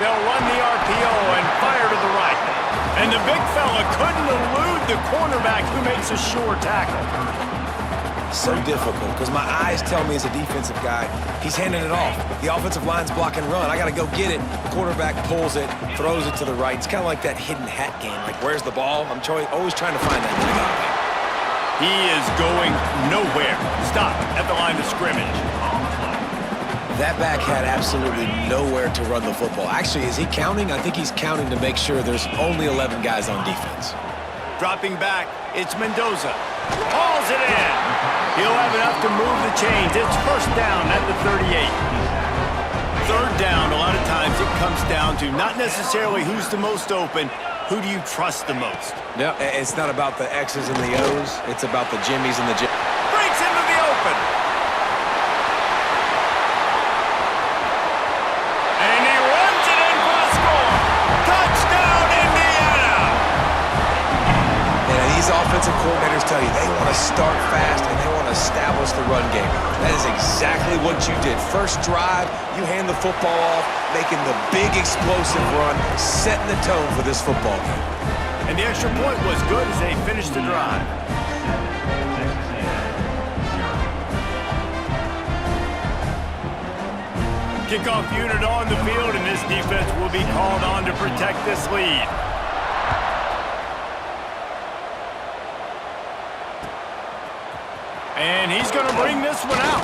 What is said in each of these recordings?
They'll run the RPO and fire to the right. And the big fella couldn't elude the cornerback who makes a sure tackle. So difficult because my eyes tell me as a defensive guy, he's handing it off. The offensive line's block and run. I got to go get it. The quarterback pulls it, throws it to the right. It's kind of like that hidden hat game. Like, where's the ball? I'm always trying to find that thing out there. He is going nowhere. Stop at the line of scrimmage. That back had absolutely nowhere to run the football. Actually, is he counting? I think he's counting to make sure there's only 11 guys on defense. Dropping back, it's Mendoza. Hauls it in. He'll have enough to move the chains. It's first down at the 38. Third down, a lot of times it comes down to not necessarily who's the most open, who do you trust the most? No, it's not about the X's and the O's. It's about the Jimmies and the Jimmies. Breaks into the open. And he runs it in for the score. Touchdown, Indiana! And these offensive coordinators tell you they want to start fast and they want to establish the run game. That is exactly what you did. First drive, you hand the football off, making the big explosive run, setting the tone for this football game. And the extra point was good as they finished the drive. Kickoff unit on the field, and this defense will be called on to protect this lead. And he's going to bring this one out.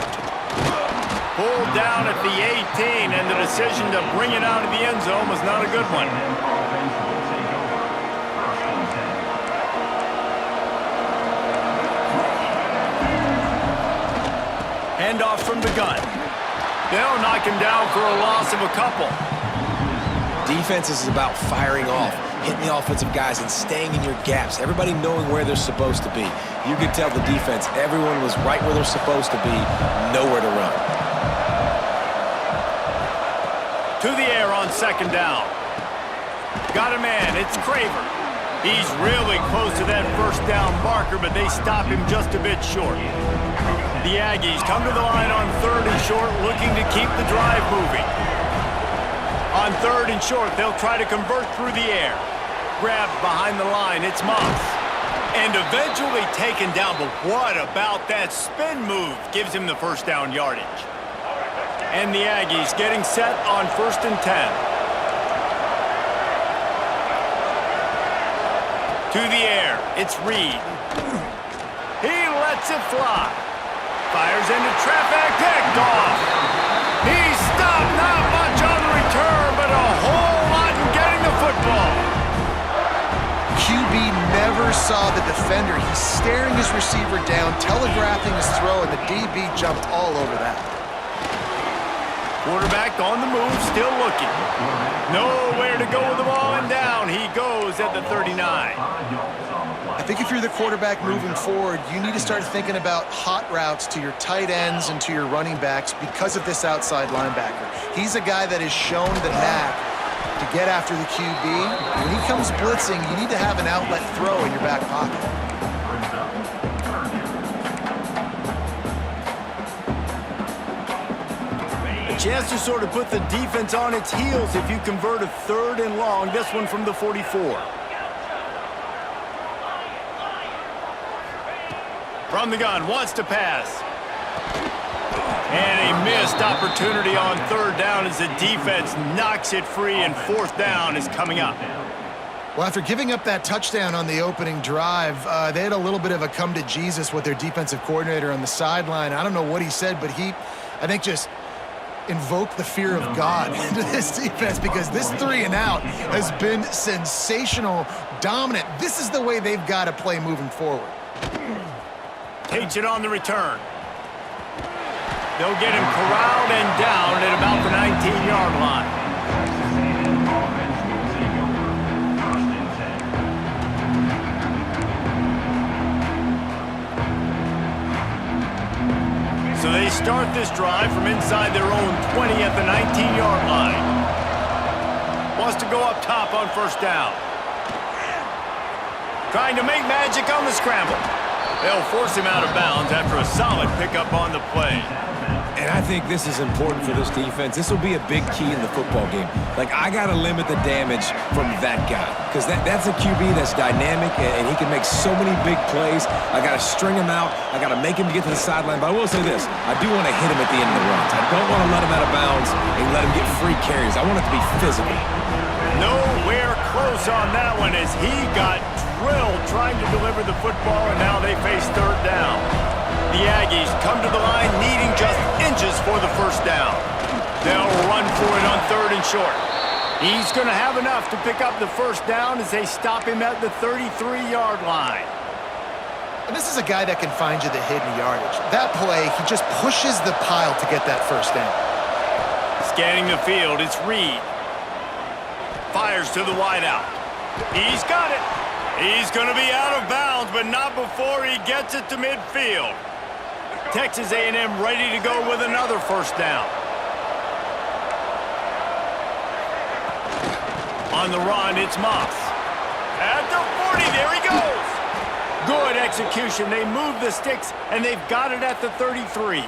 Pulled down at the 18, and the decision to bring it out of the end zone was not a good one. Handoff from the gun. They'll knock him down for a loss of a couple. Defense is about firing off, hitting the offensive guys and staying in your gaps. Everybody knowing where they're supposed to be. You could tell the defense, everyone was right where they're supposed to be, nowhere to run. To the air on second down. Got a man, it's Craver. He's really close to that first down marker, but they stop him just a bit short. The Aggies come to the line on third and short, looking to keep the drive moving. On third and short, they'll try to convert through the air. Grabbed behind the line, it's Moss. And eventually taken down, but what about that spin move? Gives him the first down yardage. And the Aggies getting set on 1st and 10. To the air, it's Reed. He lets it fly. Fires into traffic, picked off. He's stopped, not much on the return, but a whole lot in getting the football. QB never saw the defender. He's staring his receiver down, telegraphing his throw, and the DB jumped all over that. Quarterback on the move, still looking. Nowhere to go with the ball, and down he goes at the 39. I think if you're the quarterback moving forward, you need to start thinking about hot routes to your tight ends and to your running backs because of this outside linebacker. He's a guy that has shown the knack to get after the QB. When he comes blitzing, you need to have an outlet throw in your back pocket. Chance to sort of put the defense on its heels if you convert a third and long. This one from the 44. From the gun, wants to pass. And a missed opportunity on third down as the defense knocks it free, and fourth down is coming up. Well, after giving up that touchdown on the opening drive, they had a little bit of a come to Jesus with their defensive coordinator on the sideline. I don't know what he said, but he, I think, just invoke the fear of God into this defense because this 3 and out has been sensational, dominant. This is the way they've got to play moving forward. Takes it on the return. They'll get him corralled and down at about the 19-yard line. So they start this drive from inside their own 20 at the 19-yard line. Wants to go up top on first down. Trying to make magic on the scramble. They'll force him out of bounds after a solid pickup on the play. And I think this is important for this defense. This will be a big key in the football game. Like, I got to limit the damage from that guy because that's a QB that's dynamic, and he can make so many big plays. I got to string him out. I got to make him get to the sideline. But I will say this. I do want to hit him at the end of the runs. I don't want to let him out of bounds and let him get free carries. I want it to be physical. Nowhere close on that one as he got drilled trying to deliver the football, and now they face third down. The Aggies come to the line needing just inches for the first down. They'll run for it on third and short. He's going to have enough to pick up the first down as they stop him at the 33-yard line. And this is a guy that can find you the hidden yardage. That play, he just pushes the pile to get that first down. Scanning the field, it's Reed. Fires to the wideout. He's got it. He's going to be out of bounds, but not before he gets it to midfield. Texas A&M ready to go with another first down. On the run, it's Moss. At the 40, there he goes. Good execution. They move the sticks, and they've got it at the 33.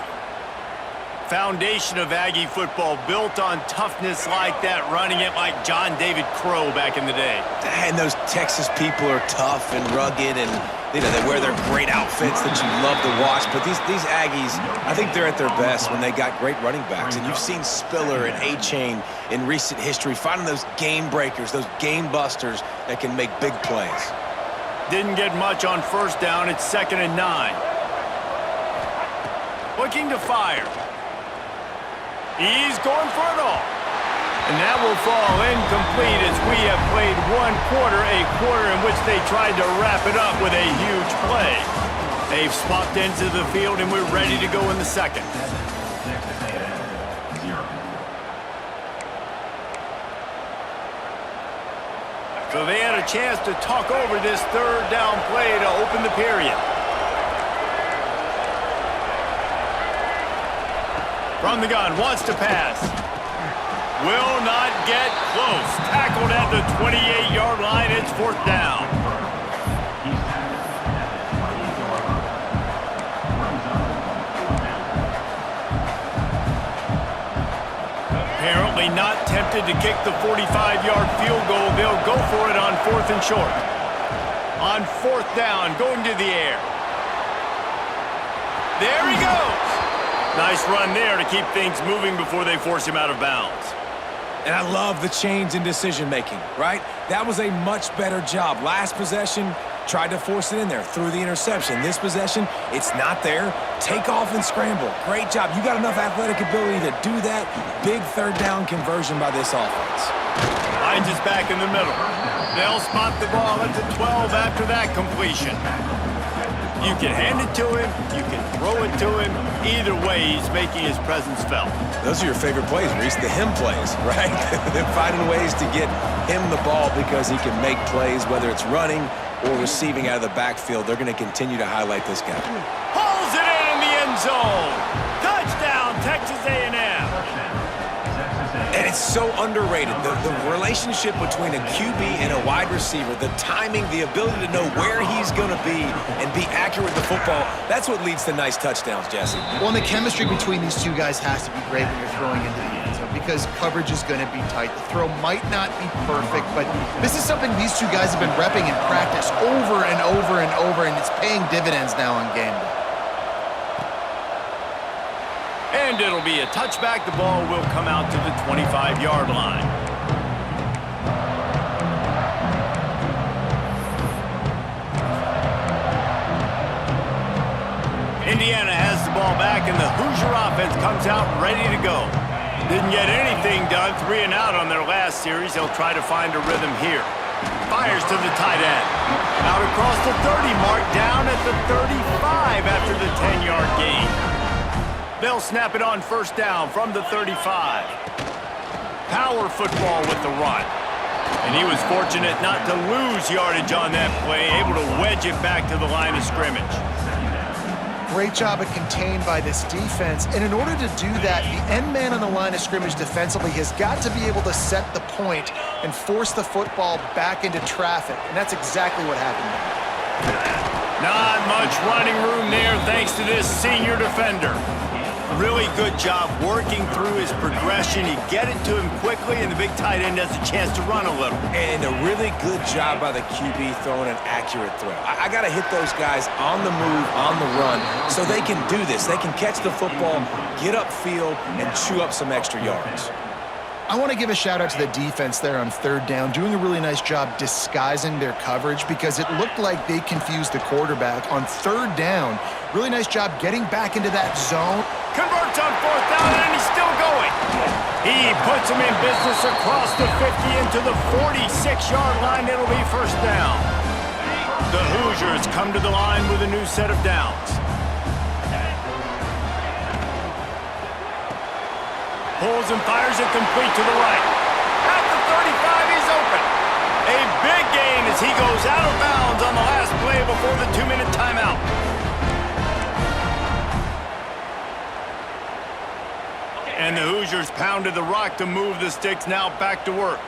Foundation of Aggie football built on toughness like that, running it like John David Crow back in the day. And those Texas people are tough and rugged, and they wear their great outfits that you love to watch. But these Aggies, I think they're at their best when they got great running backs. And you've seen Spiller and A-Chain in recent history finding those game breakers, those game busters that can make big plays. Didn't get much on first down. It's 2nd and 9. Looking to fire. He's going for it all. And that will fall incomplete as we have played one quarter, a quarter in which they tried to wrap it up with a huge play. They've swapped into the field, and we're ready to go in the second. So they had a chance to talk over this third down play to open the period. From the gun, wants to pass. Will not get close. Tackled at the 28-yard line. It's 4th down. Apparently not tempted to kick the 45-yard field goal. They'll go for it on 4th and short. On 4th down, going to the air. There he goes. Nice run there to keep things moving before they force him out of bounds. And I love the change in decision-making, right? That was a much better job. Last possession, tried to force it in there, threw the interception. This possession, it's not there. Take off and scramble. Great job. You got enough athletic ability to do that. Big third down conversion by this offense. Hines is back in the middle. They'll spot the ball at the 12 after that completion. You can hand it to him, you can throw it to him. Either way, he's making his presence felt. Those are your favorite plays, Reese, the him plays, right? They're finding ways to get him the ball because he can make plays, whether it's running or receiving out of the backfield. They're going to continue to highlight this guy. Pulls it in the end zone. Touchdown, Texas A&M. And it's so underrated. The relationship between a QB and a wide receiver, the timing, the ability to know where he's going to be and be accurate with the football, that's what leads to nice touchdowns, Jesse. Well, and the chemistry between these two guys has to be great when you're throwing into the end zone because coverage is going to be tight. The throw might not be perfect, but this is something these two guys have been repping in practice over and over and over, and it's paying dividends now on game day. And it'll be a touchback. The ball will come out to the 25-yard line. Indiana has the ball back, and the Hoosier offense comes out ready to go. Didn't get anything done, 3 and out on their last series. They'll try to find a rhythm here. Fires to the tight end. Out across the 30 mark, down at the 35 after the 10-yard gain. They'll snap it on first down from the 35. Power football with the run. And he was fortunate not to lose yardage on that play, able to wedge it back to the line of scrimmage. Great job of contained by this defense. And in order to do that, the end man on the line of scrimmage defensively has got to be able to set the point and force the football back into traffic. And that's exactly what happened there. Not much running room there thanks to this senior defender. Really good job working through his progression. You get it to him quickly, and the big tight end has a chance to run a little. And a really good job by the QB throwing an accurate throw. I got to hit those guys on the move, on the run, so they can do this. They can catch the football, get upfield, and chew up some extra yards. I want to give a shout out to the defense there on third down, doing a really nice job disguising their coverage because it looked like they confused the quarterback on third down. Really nice job getting back into that zone. Converts on fourth down, and he's still going. He puts him in business across the 50 into the 46-yard line. It'll be first down. The Hoosiers come to the line with a new set of downs. Pulls and fires it complete to the right. At the 35, he's open. A big gain as he goes out of bounds on the last play before the 2-minute timeout. And the Hoosiers pounded the rock to move the sticks, now back to work.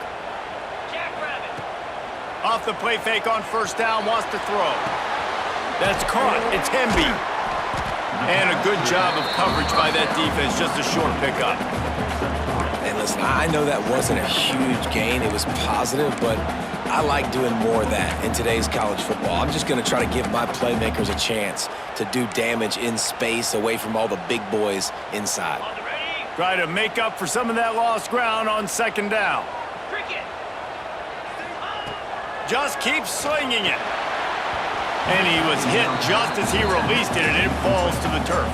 Off the play fake on first down, wants to throw. That's caught. It's Hemby. And a good job of coverage by that defense, just a short pickup. And listen, I know that wasn't a huge gain. It was positive, but I like doing more of that in today's college football. I'm just going to try to give my playmakers a chance to do damage in space away from all the big boys inside. Try to make up for some of that lost ground on second down. Just keeps slinging it. And he was hit just as he released it, and it falls to the turf.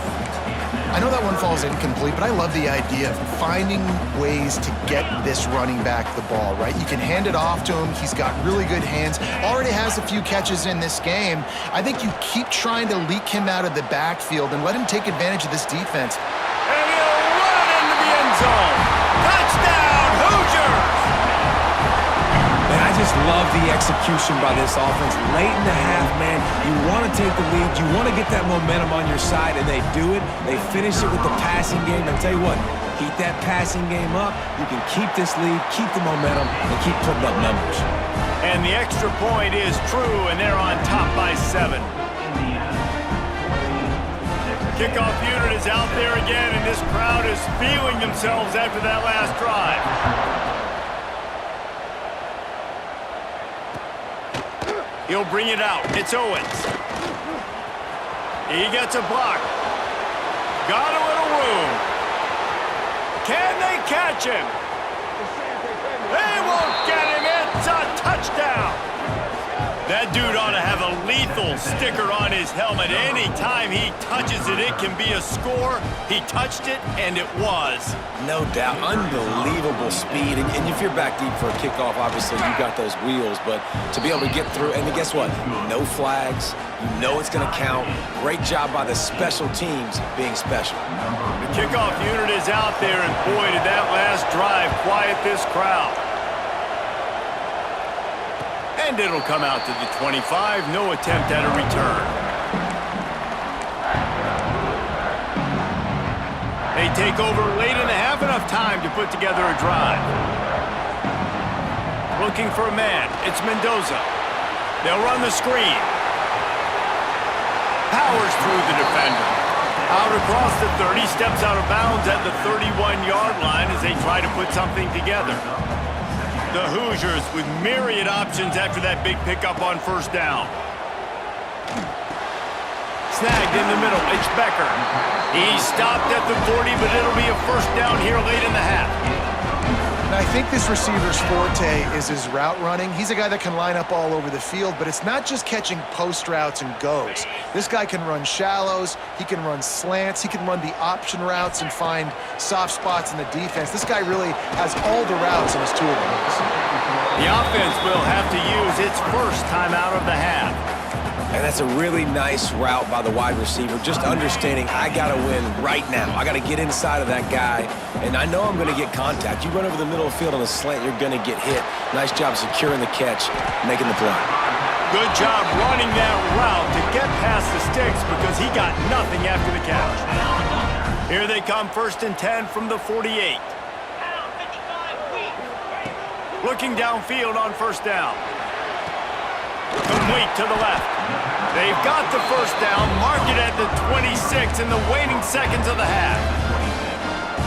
I know that one falls incomplete, but I love the idea of finding ways to get this running back the ball, right? You can hand it off to him. He's got really good hands. Already has a few catches in this game. I think you keep trying to leak him out of the backfield and let him take advantage of this defense. And he'll run into the end zone. Touchdown, Hoosiers! Man, I just love the execution by this offense. Late in the half, man, you want to take the lead. You want to get that momentum on your side, and they do it. They finish it with the passing game. And tell you what, keep that passing game up. You can keep this lead, keep the momentum, and keep putting up numbers. And the extra point is true, and they're on top by 7. Kickoff unit is out there again, and this crowd is feeling themselves after that last drive. He'll bring it out. It's Owens. He gets a block. Got a little room. Can they catch him? They won't get him. It's a touchdown. That dude ought to have a lethal sticker on his helmet. Anytime he touches it, it can be a score. He touched it, and it was. No doubt. Unbelievable speed. And if you're back deep for a kickoff, obviously you got those wheels. But to be able to get through, and guess what? No flags. You know it's going to count. Great job by the special teams being special. The kickoff unit is out there, and boy, did that last drive quiet this crowd. And it'll come out to the 25. No attempt at a return. They take over late in the half, enough time to put together a drive. Looking for a man. It's Mendoza. They'll run the screen. Powers through the defender. Out across the 30, steps out of bounds at the 31-yard line as they try to put something together. The Hoosiers with myriad options after that big pickup on first down. Snagged in the middle, it's Becker. He stopped at the 40, but it'll be a first down here late in the half. And I think this receiver's forte is his route running. He's a guy that can line up all over the field, but it's not just catching post routes and goes. This guy can run shallows, he can run slants, he can run the option routes and find soft spots in the defense. This guy really has all the routes in his toolbox. The offense will have to use its first time out of the half. And that's a really nice route by the wide receiver, just understanding I got to win right now. I got to get inside of that guy, and I know I'm going to get contact. You run over the middle of the field on a slant, you're going to get hit. Nice job securing the catch, making the play. Good job running that route to get past the sticks because he got nothing after the catch. Here they come, 1st and 10 from the 48. Looking downfield on first down. Complete to the left. They've got the first down, mark it at the 26 in the waning seconds of the half.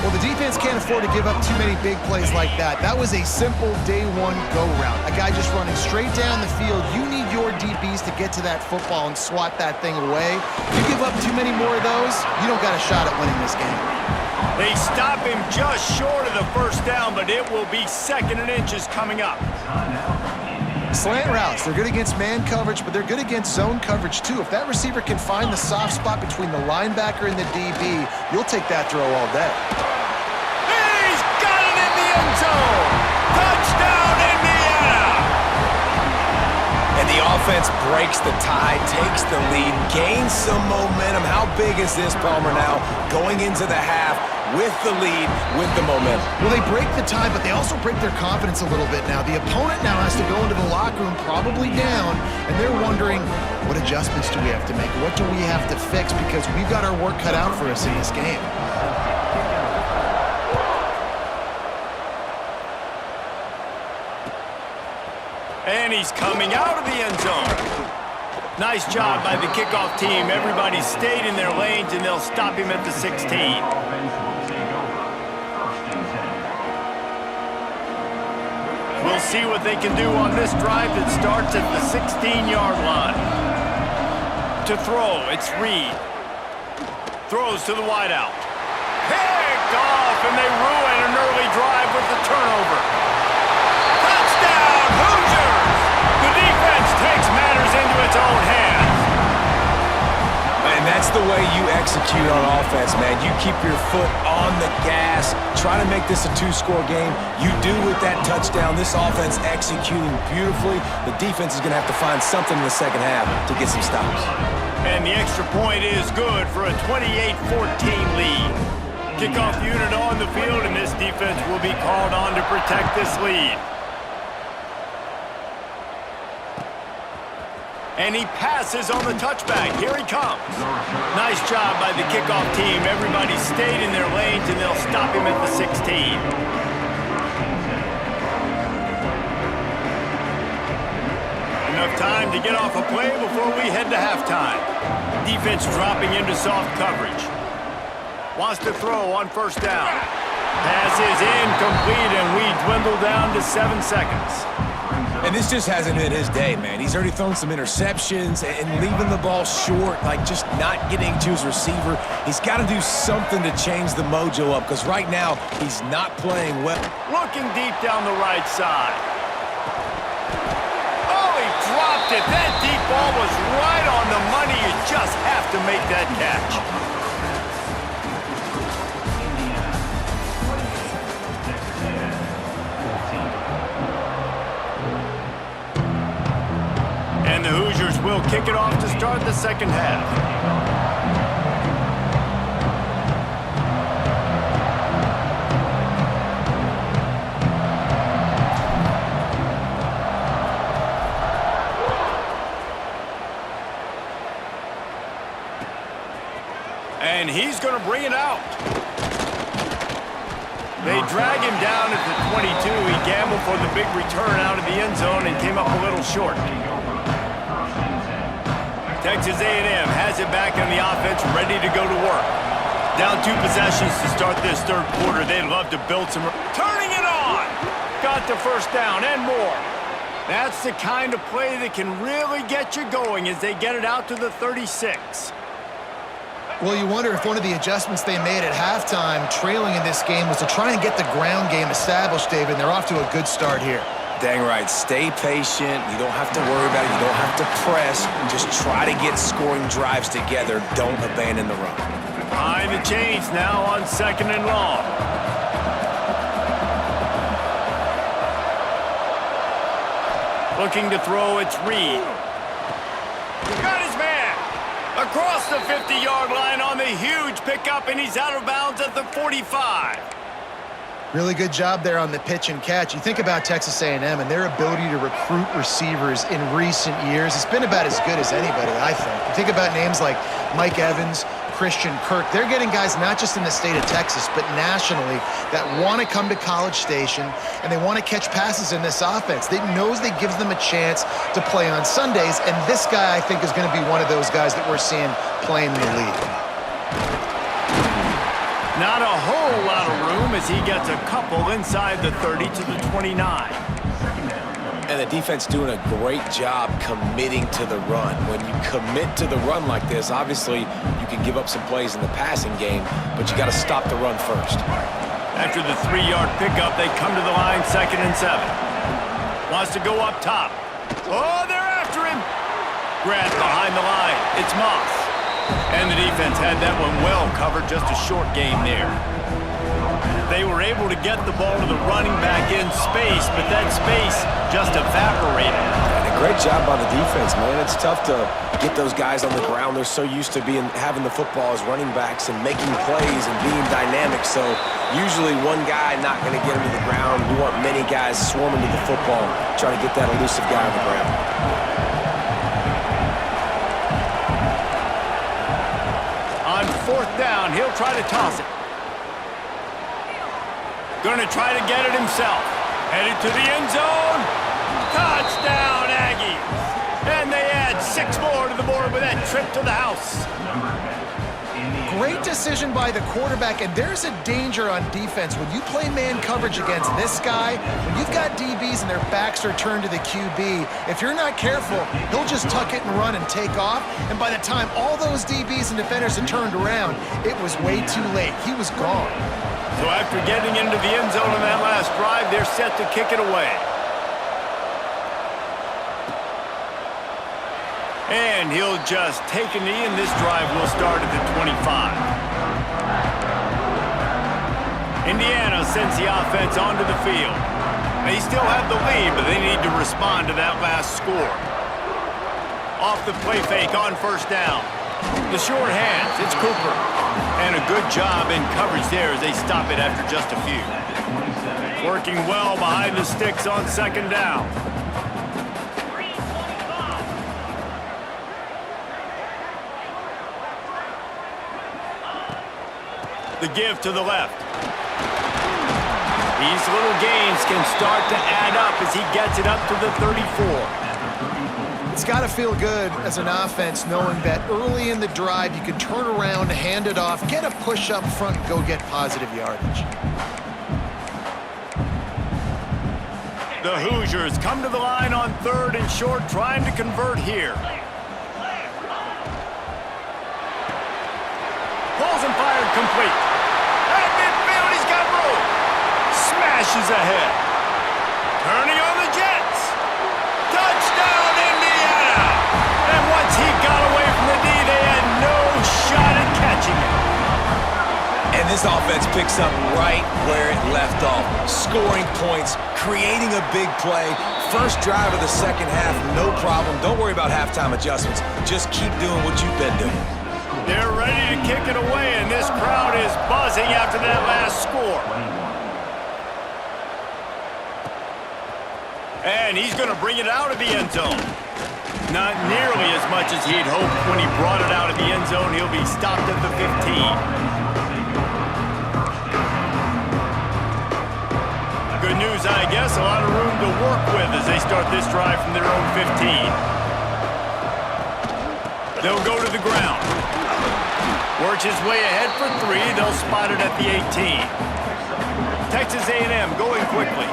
Well, the defense can't afford to give up too many big plays like that. That was a simple day one go route. A guy just running straight down the field. You need your DBs to get to that football and swat that thing away. You give up too many more of those, you don't got a shot at winning this game. They stop him just short of the first down, but it will be 2nd and inches coming up. Slant routes, they're good against man coverage, but they're good against zone coverage too. If that receiver can find the soft spot between the linebacker and the DB, you'll take that throw all day. He's got it in the end zone! Touchdown, Indiana! And the offense breaks the tie, takes the lead, gains some momentum. How big is this, Palmer, now going into the half with the lead, with the momentum? Well, they break the tie, but they also break their confidence a little bit now. The opponent now has to go into the locker room probably down, and they're wondering, what adjustments do we have to make? What do we have to fix? Because we've got our work cut out for us in this game. And he's coming out of the end zone. Nice job by the kickoff team. Everybody stayed in their lanes, and they'll stop him at the 16. We'll see what they can do on this drive that starts at the 16-yard line. To throw, it's Reed. Throws to the wideout. Picked off, and they ruin an early drive with the turnover. Touchdown, Hoosiers! The defense takes matters into its own hands. And that's the way you execute on offense, man. You keep your foot on the gas, try to make this a 2-score game. You do with that touchdown. This offense executing beautifully. The defense is going to have to find something in the second half to get some stops. And the extra point is good for a 28-14 lead. Kickoff unit on the field, and this defense will be called on to protect this lead. And he passes on the touchback. Here he comes. Nice job by the kickoff team. Everybody stayed in their lanes, and they'll stop him at the 16. Enough time to get off a play before we head to halftime. Defense dropping into soft coverage. Wants to throw on first down. Pass is incomplete, and we dwindle down to 7 seconds. And this just hasn't been his day, man. He's already thrown some interceptions and leaving the ball short, like just not getting to his receiver. He's got to do something to change the mojo up, because right now he's not playing well. Looking deep down the right side. Oh, he dropped it. That deep ball was right on the money. You just have to make that catch. And the Hoosiers will kick it off to start the second half. And he's going to bring it out. They drag him down at the 22. He gambled for the big return out of the end zone and came up a little short. Texas A&M has it back on the offense, ready to go to work. Down 2 possessions to start this third quarter. They'd love to build some... Turning it on! Got the first down and more. That's the kind of play that can really get you going as they get it out to the 36. Well, you wonder if one of the adjustments they made at halftime, trailing in this game, was to try and get the ground game established, David, and they're off to a good start here. Dang right. Stay patient. You don't have to worry about it. You don't have to press. Just try to get scoring drives together. Don't abandon the run. Behind the chains now on 2nd and long. Looking to throw, it's Reed. Got his man. Across the 50-yard line on the huge pickup, and he's out of bounds at the 45. Really good job there on the pitch and catch. You think about Texas A&M and their ability to recruit receivers in recent years. It's been about as good as anybody, I think. You think about names like Mike Evans, Christian Kirk. They're getting guys not just in the state of Texas, but nationally that want to come to College Station, and they want to catch passes in this offense. They knows they gives them a chance to play on Sundays, and this guy, I think, is going to be one of those guys that we're seeing playing in the league. Not a whole lot of room as he gets a couple inside the 30 to the 29. And the defense doing a great job committing to the run. When you commit to the run like this, obviously you can give up some plays in the passing game, but you got to stop the run first. After the 3-yard pickup, they come to the line, 2nd and 7. Wants to go up top. Oh, they're after him. Grant behind the line. It's Moss. And the defense had that one well covered, just a short game there. They were able to get the ball to the running back in space, but that space just evaporated. And a great job by the defense, man. It's tough to get those guys on the ground. They're so used to having the football as running backs and making plays and being dynamic. So usually one guy not going to get him to the ground. You want many guys swarming to the football, trying to get that elusive guy on the ground. On 4th down, he'll try to toss it. Going to try to get it himself. Headed to the end zone. Touchdown, Aggies. And they add 6 more to the board with that trip to the house. Great decision by the quarterback, and there's a danger on defense. When you play man coverage against this guy, when you've got DBs and their backs are turned to the QB, if you're not careful, he'll just tuck it and run and take off. And by the time all those DBs and defenders had turned around, it was way too late. He was gone. So after getting into the end zone on that last drive, they're set to kick it away. And he'll just take a knee, and this drive will start at the 25. Indiana sends the offense onto the field. They still have the lead, but they need to respond to that last score. Off the play fake on 1st down. The short hands, it's Cooper. And a good job in coverage there as they stop it after just a few. Working well behind the sticks on 2nd down. The give to the left. These little gains can start to add up as he gets it up to the 34. It's got to feel good as an offense knowing that early in the drive you can turn around, hand it off, get a push up front, and go get positive yardage. The Hoosiers come to the line on 3rd and short, trying to convert here. Pulls and fired complete. At midfield, he's got room. Smashes ahead. Turning on the Jets. Touchdown, Indiana! And once he got away from the D, they had no shot at catching it. And this offense picks up right where it left off. Scoring points, creating a big play. First drive of the 2nd half, no problem. Don't worry about halftime adjustments. Just keep doing what you've been doing. They're ready to kick it away, and this crowd is buzzing after that last score. And he's going to bring it out of the end zone. Not nearly as much as he'd hoped when he brought it out of the end zone. He'll be stopped at the 15. Good news, I guess. A lot of room to work with as they start this drive from their own 15. They'll go to the ground. Works his way ahead for 3. They'll spot it at the 18. Texas A&M going quickly.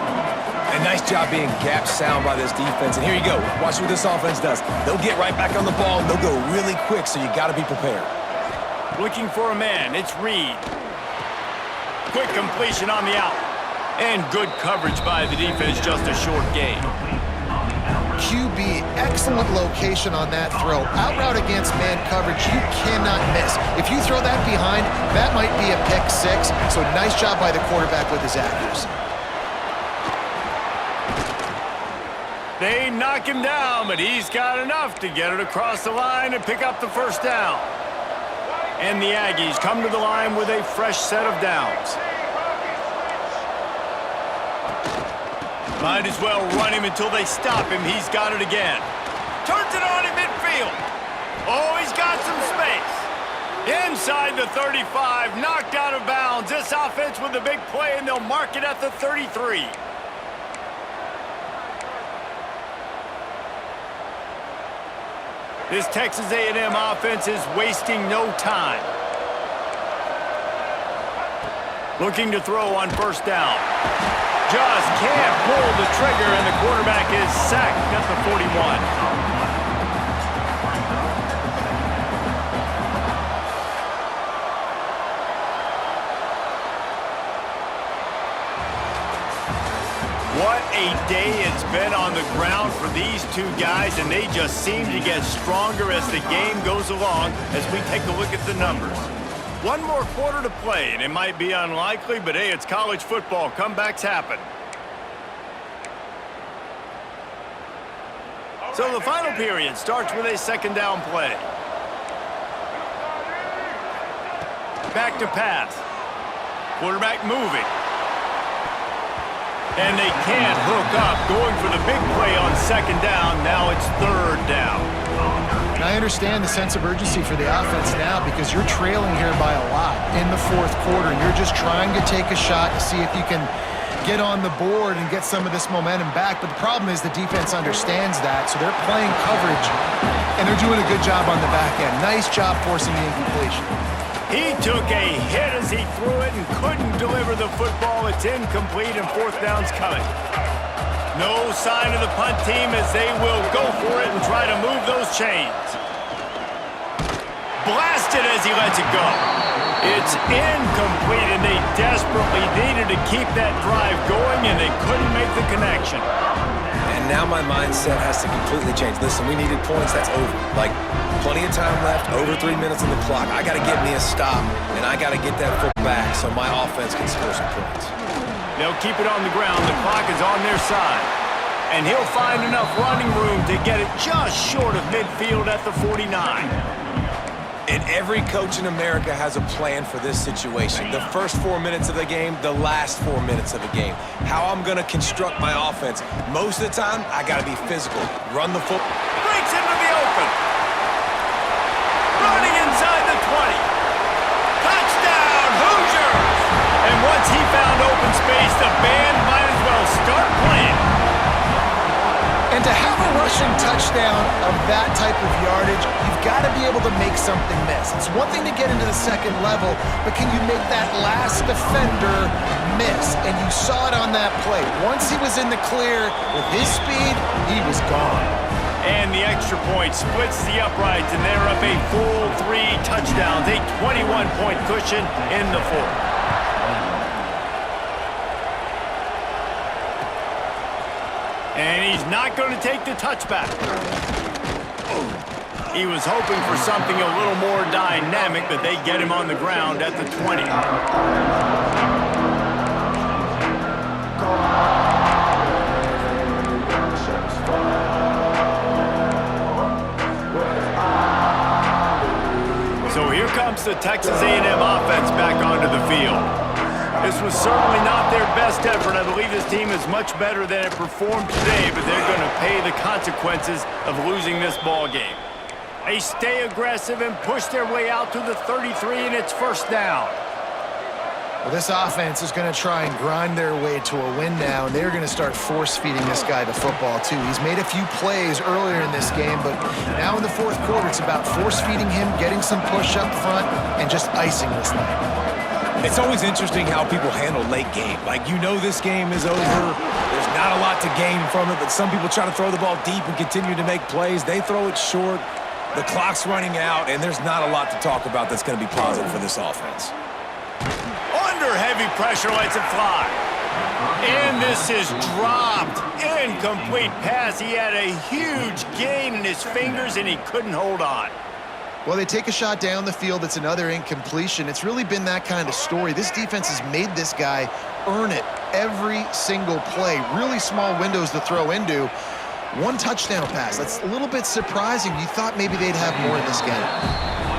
And nice job being gap sound by this defense. And here you go. Watch what this offense does. They'll get right back on the ball, and they'll go really quick, so you got to be prepared. Looking for a man. It's Reed. Quick completion on the out. And good coverage by the defense, just a short gain. QB, excellent location on that throw. Out route against man coverage, you cannot miss. If you throw that behind, that might be a pick 6. So nice job by the quarterback with his accuracy. They knock him down, but he's got enough to get it across the line and pick up the 1st down. And the Aggies come to the line with a fresh set of downs. Might as well run him until they stop him. He's got it again. Turns it on in midfield. Oh, he's got some space. Inside the 35, knocked out of bounds. This offense with a big play, and they'll mark it at the 33. This Texas A&M offense is wasting no time. Looking to throw on first down. Just can't pull the trigger, and the quarterback is sacked at the 41. What a day it's been on the ground for these two guys, and they just seem to get stronger as the game goes along as we take a look at the numbers. One more quarter to play, and it might be unlikely, but hey, it's college football. Comebacks happen. So the final period starts with a second down play. Back to pass. Quarterback moving. And they can't hook up, going for the big play on second down. Now it's third down. And I understand the sense of urgency for the offense now because you're trailing here by a lot in the fourth quarter, and you're just trying to take a shot to see if you can get on the board and get some of this momentum back. But the problem is the defense understands that, so they're playing coverage, and they're doing a good job on the back end. Nice job forcing the incompletion. He took a hit as he threw it and couldn't deliver the football. It's incomplete, and fourth down's coming. No sign of the punt team as they will go for it and try to move those chains. Blasted as he lets it go. It's incomplete, and they desperately needed to keep that drive going, and they couldn't make the connection. And now my mindset has to completely change. Listen, we needed points. That's over. Like, plenty of time left, over 3 minutes on the clock. I got to get me a stop, and I got to get that foot back so my offense can score some points. They'll keep it on the ground. The clock is on their side. And he'll find enough running room to get it just short of midfield at the 49. And every coach in America has a plan for this situation. The first 4 minutes of the game, the last 4 minutes of the game. How I'm going to construct my offense. Most of the time, I got to be physical. Run the football. Breaks into the open. Running inside the 20. Touchdown, Hoosiers! And once he found open space, the band might as well start playing. And to have a rushing touchdown of that type of yardage, you've got to be able to make something miss. It's one thing to get into the second level, but can you make that last defender miss? And you saw it on that play. Once he was in the clear with his speed, he was gone. And the extra point splits the uprights, and they're up a full 3 touchdowns, a 21-point cushion in the fourth. And he's not going to take the touchback. He was hoping for something a little more dynamic, but they get him on the ground at the 20. So here comes the Texas A&M offense back onto the field. This was certainly not their best effort. I believe this team is much better than it performed today, but they're going to pay the consequences of losing this ball game. They stay aggressive and push their way out to the 33, and it's first down. Well, this offense is going to try and grind their way to a win now, and they're going to start force-feeding this guy the football, too. He's made a few plays earlier in this game, but now in the fourth quarter, it's about force-feeding him, getting some push up front, and just icing this thing. It's always interesting how people handle late game. Like, you know this game is over. There's not a lot to gain from it, but some people try to throw the ball deep and continue to make plays. They throw it short. The clock's running out, and there's not a lot to talk about that's going to be positive for this offense. Under heavy pressure, lets it fly. And this is dropped. Incomplete pass. He had a huge gain in his fingers, and he couldn't hold on. Well, they take a shot down the field. It's another incompletion. It's really been that kind of story. This defense has made this guy earn it every single play. Really small windows to throw into. One touchdown pass. That's a little bit surprising. You thought maybe they'd have more in this game.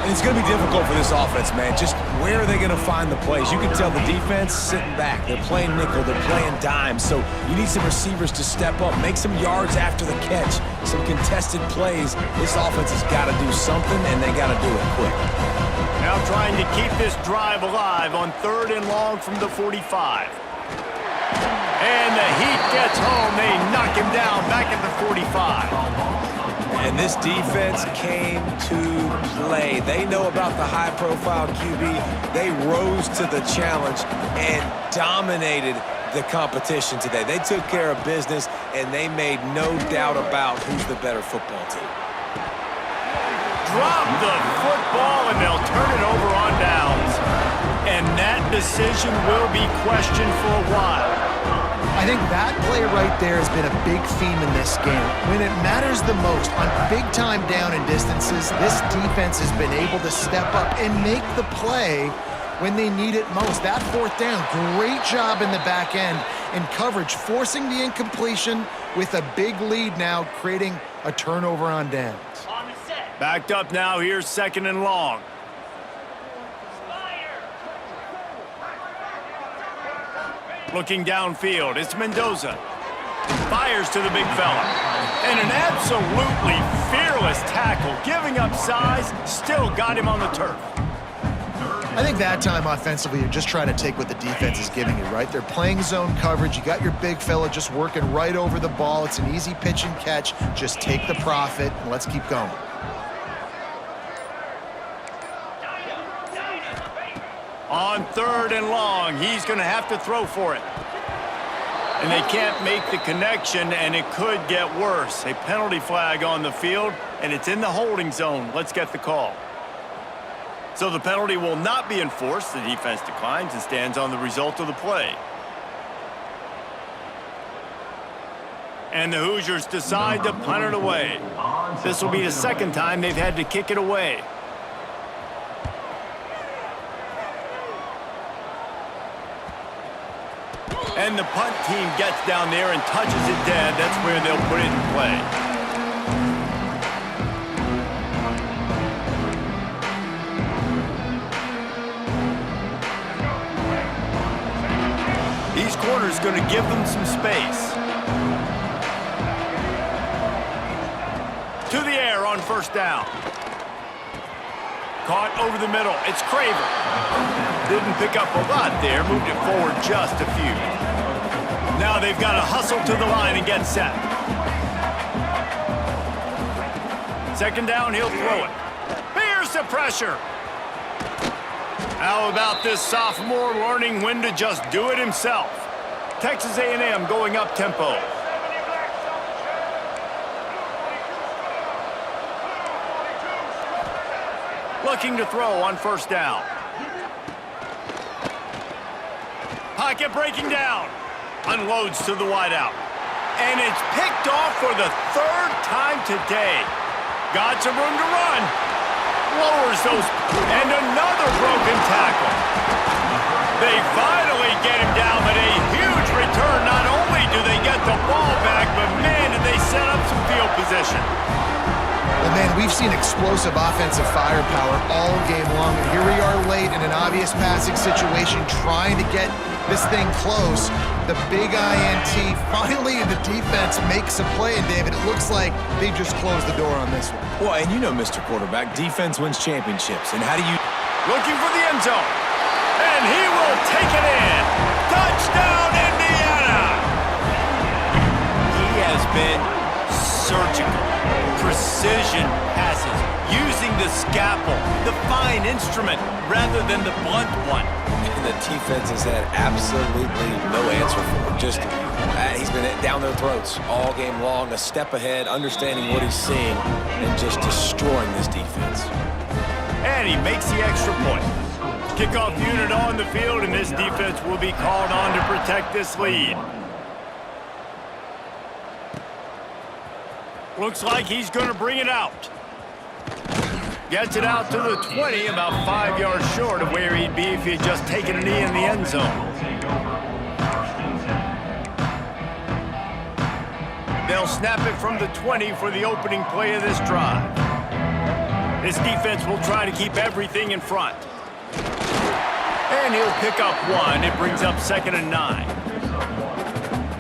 And it's going to be difficult for this offense, man. Just where are they going to find the plays? You can tell the defense sitting back. They're playing nickel. They're playing dime. So you need some receivers to step up, make some yards after the catch, some contested plays. This offense has got to do something, and they got to do it quick. Now trying to keep this drive alive on 3rd and long from the 45. And the Heat gets home. They knock him down back at the 45. And this defense came to play. They know about the high-profile QB. They rose to the challenge and dominated the competition today. They took care of business, and they made no doubt about who's the better football team. Drop the football, and they'll turn it over on downs. And that decision will be questioned for a while. I think that play right there has been a big theme in this game. When it matters the most, on big-time down and distances, this defense has been able to step up and make the play when they need it most. That 4th down, great job in the back end in coverage, forcing the incompletion with a big lead now, creating a turnover on downs. Backed up now, here's 2nd and long. Looking downfield, it's Mendoza. Fires to the big fella. And an absolutely fearless tackle, giving up size, still got him on the turf. I think that time offensively, you're just trying to take what the defense is giving you, right? They're playing zone coverage. You got your big fella just working right over the ball. It's an easy pitch and catch. Just take the profit, and let's keep going. On 3rd and long, he's going to have to throw for it. And they can't make the connection, and it could get worse. A penalty flag on the field, and it's in the holding zone. Let's get the call. So the penalty will not be enforced. The defense declines and stands on the result of the play. And the Hoosiers decide to punt it away. This will be the 2nd time they've had to kick it away. And the punt team gets down there and touches it dead. That's where they'll put it in play. These corners going to give them some space. To the air on 1st down. Caught over the middle. It's Craver. Didn't pick up a lot there. Moved it forward just a few. Now they've got to hustle to the line and get set. 2nd down, he'll throw it. Here's the pressure. How about this sophomore learning when to just do it himself? Texas A&M going up tempo. Looking to throw on 1st down. Pocket breaking down. Unloads to the wideout. And it's picked off for the 3rd time today. Got some room to run. Lowers those. And another broken tackle. They finally get him down, but a huge return. Not only do they get the ball back, but man, did they set up some field position. Well, man, we've seen explosive offensive firepower all game long, and here we are late in an obvious passing situation trying to get this thing close. The big INT, finally the defense makes a play, and David, it looks like they just closed the door on this one. Well, and you know, Mr. Quarterback, defense wins championships. And how do you... Looking for the end zone. And he will take it in. Touchdown, Indiana! He has been surgical. Precision passes, using the scalpel, the fine instrument, rather than the blunt one. And the defense has had absolutely no answer for him. Just, he's been down their throats all game long, a step ahead, understanding what he's seeing, and just destroying this defense. And he makes the extra point. Kickoff unit on the field, and this defense will be called on to protect this lead. Looks like he's going to bring it out. Gets it out to the 20, about 5 yards short of where he'd be if he had just taken a knee in the end zone. They'll snap it from the 20 for the opening play of this drive. This defense will try to keep everything in front. And he'll pick up one. It brings up 2nd and 9.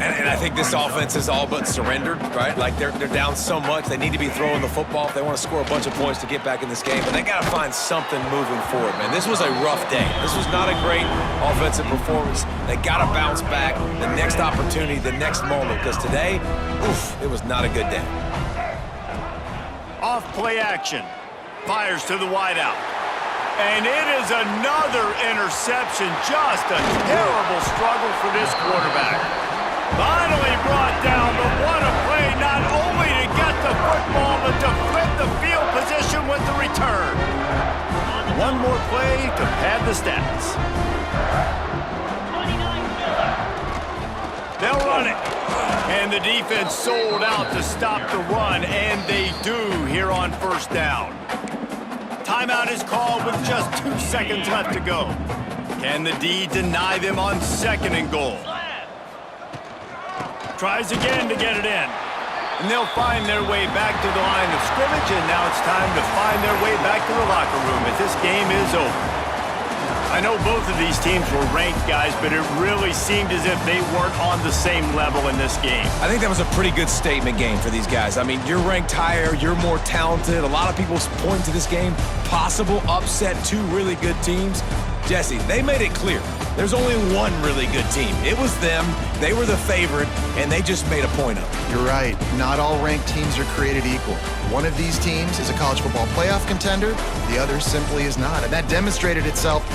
And I think this offense is all but surrendered, right? Like they're down so much, they need to be throwing the football if they want to score a bunch of points to get back in this game. But they got to find something moving forward, man. This was a rough day. This was not a great offensive performance. They got to bounce back the next opportunity, the next moment, because today, oof, it was not a good day. Off play action. Fires to the wideout. And it is another interception. Just a terrible struggle for this quarterback. Finally brought down, but what a play, not only to get the football, but to flip the field position with the return. One more play to pad the stats. They'll run it. And the defense sold out to stop the run, and they do here on 1st down. Timeout is called with just 2 seconds left to go. Can the D deny them on 2nd and goal? Tries again to get it in. And they'll find their way back to the line of scrimmage, and now it's time to find their way back to the locker room as this game is over. I know both of these teams were ranked, guys, but it really seemed as if they weren't on the same level in this game. I think that was a pretty good statement game for these guys. I mean, you're ranked higher, you're more talented. A lot of people point to this game, possible upset, 2 really good teams. Jesse, they made it clear. There's only one really good team. It was them. They were the favorite, and they just made a point of it. You're right. Not all ranked teams are created equal. One of these teams is a college football playoff contender. The other simply is not. And that demonstrated itself